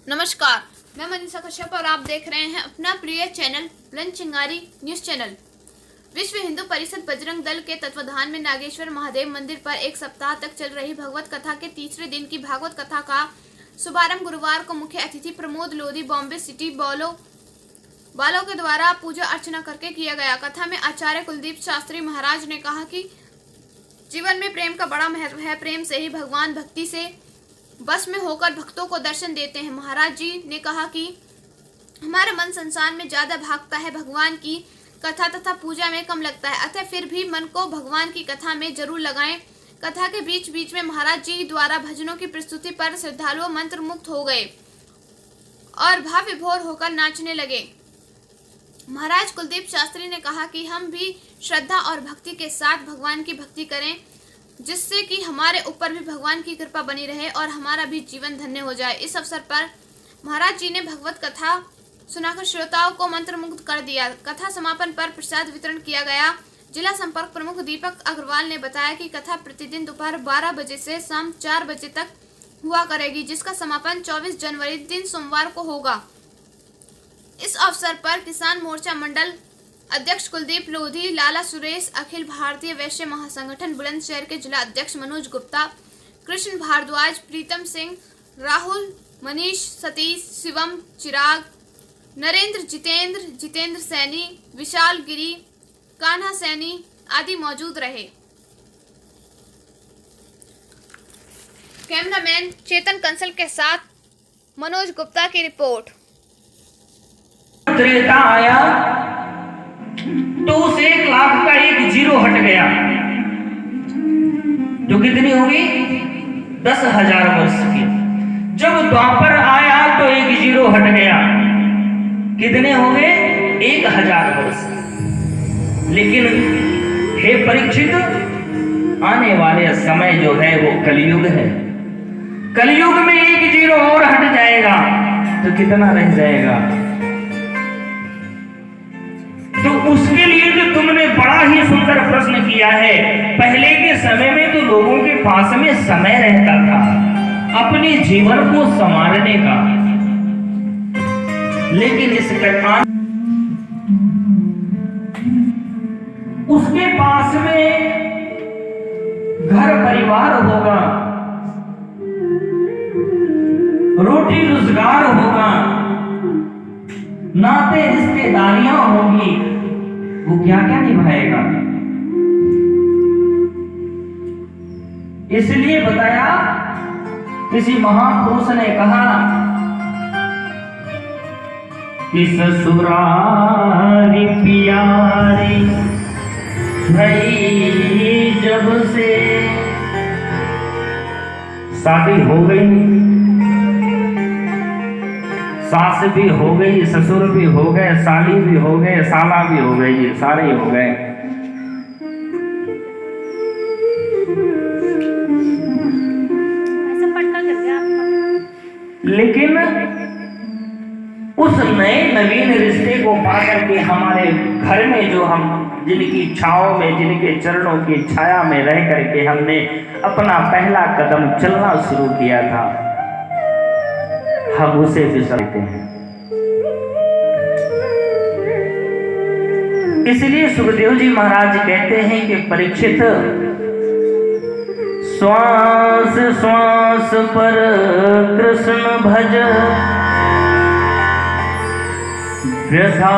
नमस्कार, मैं मनीषा कश्यप और आप देख रहे हैं अपना प्रिय चैनल बुलंद चिंगारी न्यूज चैनल। विश्व हिंदू परिषद बजरंग दल के तत्वाधान में नागेश्वर महादेव मंदिर पर एक सप्ताह तक चल रही भगवत कथा के तीसरे दिन की भागवत कथा का शुभारंभ गुरुवार को मुख्य अतिथि प्रमोद लोधी बॉम्बे सिटी बालों के द्वारा पूजा अर्चना करके किया गया। कथा में आचार्य कुलदीप शास्त्री महाराज ने कहा कि जीवन में प्रेम का बड़ा महत्व है। प्रेम से ही भगवान भक्ति से बस में होकर भक्तों को दर्शन देते हैं। महाराज जी ने कहा कि हमारा मन संसार में ज्यादा भागता है, भगवान की कथा तथा पूजा में कम लगता है, अतः फिर भी मन को भगवान की कथा में जरूर लगाएं। कथा के बीच बीच में महाराज जी द्वारा भजनों की प्रस्तुति पर श्रद्धालु मंत्र मुक्त हो गए और भाव विभोर होकर नाचने लगे। महाराज कुलदीप शास्त्री ने कहा कि हम भी श्रद्धा और भक्ति के साथ भगवान की भक्ति करें, जिससे कि हमारे ऊपर भी भगवान की कृपा बनी रहे और हमारा भी जीवन धन्य हो जाए। इस अवसर पर महाराज जी ने भगवत कथा सुनाकर श्रोताओं को मंत्र मुग्ध कर दिया। कथा समापन पर प्रसाद वितरण किया गया। जिला संपर्क प्रमुख दीपक अग्रवाल ने बताया कि कथा प्रतिदिन दोपहर 12 बजे से शाम 4 बजे तक हुआ करेगी, जिसका समापन 24 जनवरी दिन सोमवार को होगा। इस अवसर पर किसान मोर्चा मंडल अध्यक्ष कुलदीप लोधी, लाला सुरेश, अखिल भारतीय वैश्य महासंगठन बुलंदशहर के जिला अध्यक्ष मनोज गुप्ता, कृष्ण भारद्वाज, प्रीतम सिंह, राहुल, मनीष, सतीश, शिवम, चिराग, नरेंद्र, जितेंद्र सैनी, विशाल गिरी, कान्हा सैनी आदि मौजूद रहे। कैमरामैन चेतन कंसल के साथ मनोज गुप्ता की रिपोर्ट। त्रेता आया तो उस 1 लाख का एक जीरो हट गया, जो कितनी होगी 10,000 वर्ष की। जब द्वापर आया तो एक जीरो हट गया, कितने हो गए 1,000 वर्ष। लेकिन हे परीक्षित, आने वाले समय जो है वो कलयुग है। कलयुग में एक जीरो और हट जाएगा तो कितना रह जाएगा? तो उसके लिए तो तुमने बड़ा ही सुंदर प्रश्न किया है। पहले के समय में तो लोगों के पास में समय रहता था अपने जीवन को संवारने का, लेकिन इस कथान उसके पास में घर परिवार होगा, रोटी रोजगार होगा, नाते रिश्तेदारियां होंगी, वो क्या क्या निभाएगा? इसलिए बताया, किसी महापुरुष ने कहा कि ससुरारी प्यारी भई जब से शादी हो गई, सास भी हो गई, ससुर भी हो गए, साली भी हो गए, साला भी हो गई, सारे हो गए। लेकिन उस नए नवीन रिश्ते को पाकर के हमारे घर में जो हम जिनकी छाओं में, जिनके चरणों की छाया में रह करके हमने अपना पहला कदम चलना शुरू किया था, हम उसे बिसरते हैं। इसलिए सुखदेव जी महाराज कहते हैं कि परीक्षित, श्वास श्वास पर कृष्ण भज, व्यथा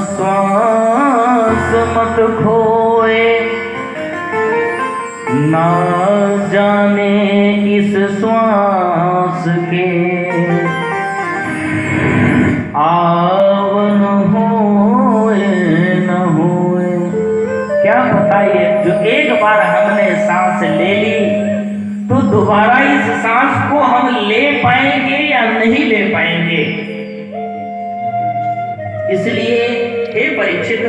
श्वास मत खोए, ना जाने इस श्वास के आवन होए न होए। क्या बताइए, जो एक बार हमने सांस ले ली तो दोबारा इस सांस को हम ले पाएंगे या नहीं ले पाएंगे? इसलिए हे परीक्षित,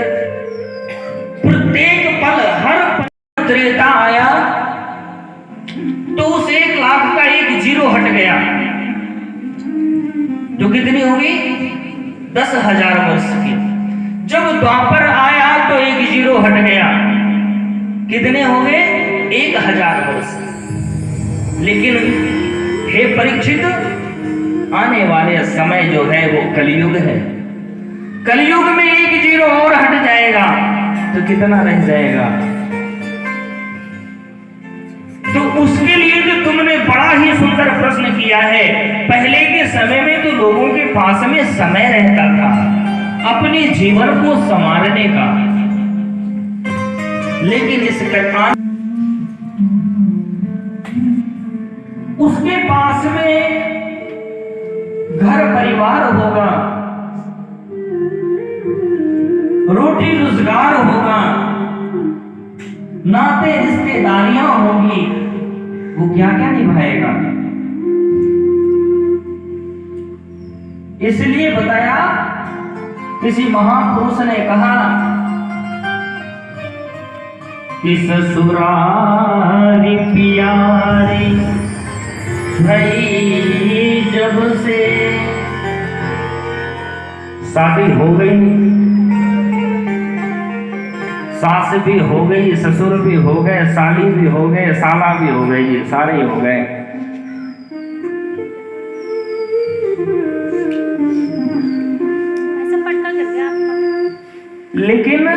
प्रत्येक पल, हर पल त्रेता आया तो उस 1 लाख का एक जीरो हट गया, जो कितनी होगी 10,000 वर्ष की। जब द्वापर आया तो एक जीरो हट गया, कितने हो गए 1,000 वर्ष। लेकिन हे परीक्षित, आने वाले समय जो है वो कलयुग है। कलयुग में एक जीरो और हट जाएगा तो कितना रह जाएगा। तो उसके लिए तो तुमने बड़ा ही सुंदर प्रश्न किया है। पहले के समय में तो लोगों के पास में समय रहता था अपने जीवन को संवारने का, लेकिन इस प्रकार उसके पास में घर परिवार होगा, रोटी रोजगार होगा, नाते रिश्तेदारियां होंगी, वो क्या क्या निभाएगा। इसलिए बताया, किसी महापुरुष ने कहा कि ससुरारी प्यारी भई जब से शादी हो गई, सास भी हो गई, ससुर भी हो गए, साली भी हो गए, साला भी हो गई, सारे ही हो गए। लेकिन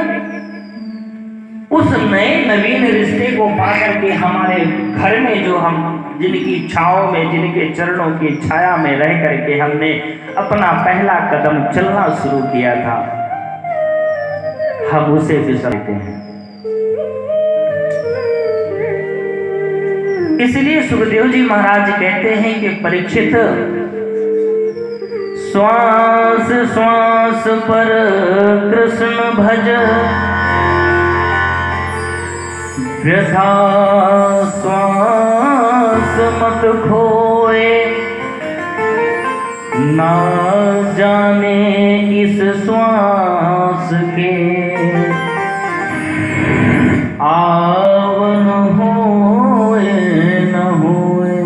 उस नए नवीन रिश्ते को पाकर के हमारे घर में जो हम जिनकी छाओं में, जिनके चरणों की छाया में रह करके हमने अपना पहला कदम चलना शुरू किया था, हम उसे बिसरते हैं। इसलिए सुखदेव जी महाराज कहते हैं कि परीक्षित, श्वास श्वास पर कृष्ण भज, व्यथा श्वास मत खोए, ना जाने इस श्वास के आवन होए न होए।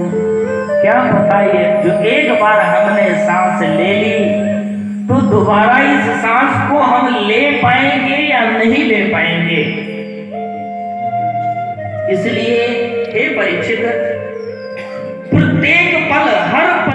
क्या बताइए, जो एक बार हमने सांस ले ली तो दोबारा इस सांस को हम ले पाएंगे या नहीं ले पाएंगे। इसलिए हे परीक्षित,